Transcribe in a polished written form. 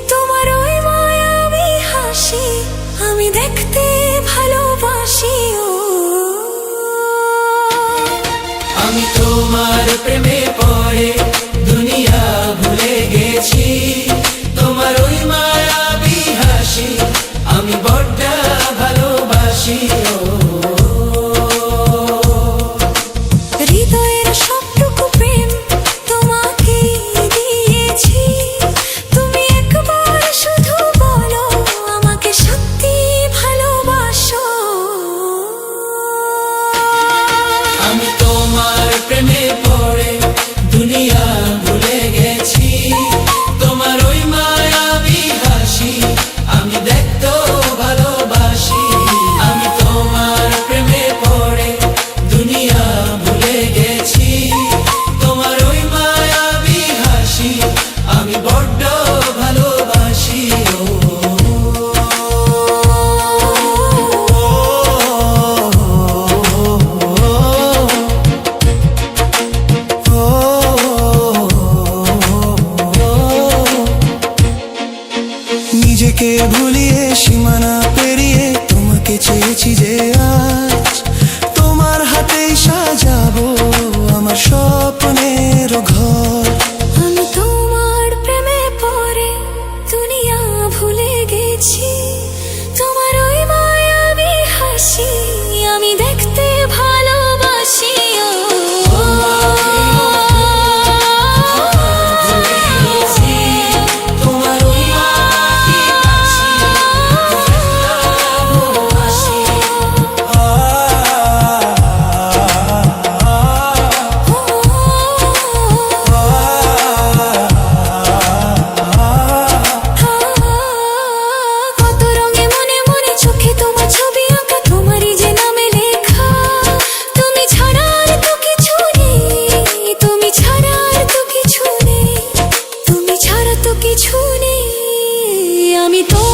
তোমার ওই মায়াবী হাসি আমি দেখতে ভালোবাসি। আমি তোমার প্রেমে পড়ে দুনিয়া ভুলে গেছি, তোমার ওই মায়াবী হাসি আমি বড্ড ভালোবাসি। হৃদয়ের সবটুকু প্রেম তোমাকে দিয়েছি, তুমি একবার শুধু বলো আমাকে সত্যি ভালোবাসো। আমি তোমার প্রেমে পড়ে দুনিয়া ভুলে গেছি, তোমার ওই মায়াবী হাসি আমি দেখতেও ভালোবাসি। আমি তোমার প্রেমে পড়ে দুনিয়া ভুলে গেছি, তোমার ওই মায়াবী হাসি আমি বড্ড ভালোবাসি। নিজেকে ভুলিয়ে সীমানা পেরিয়ে তোমাকে চেয়েছি যে আজ তোমার হাতেই সাজাবো আমার স্বপ্নের ঘর। আমি তোমার প্রেমে পড়ে দুনিয়া ভুলে গেছি, তোমার ওই মায়াবী হাসি আমি দেখতে ভালোবাসি। আমি তো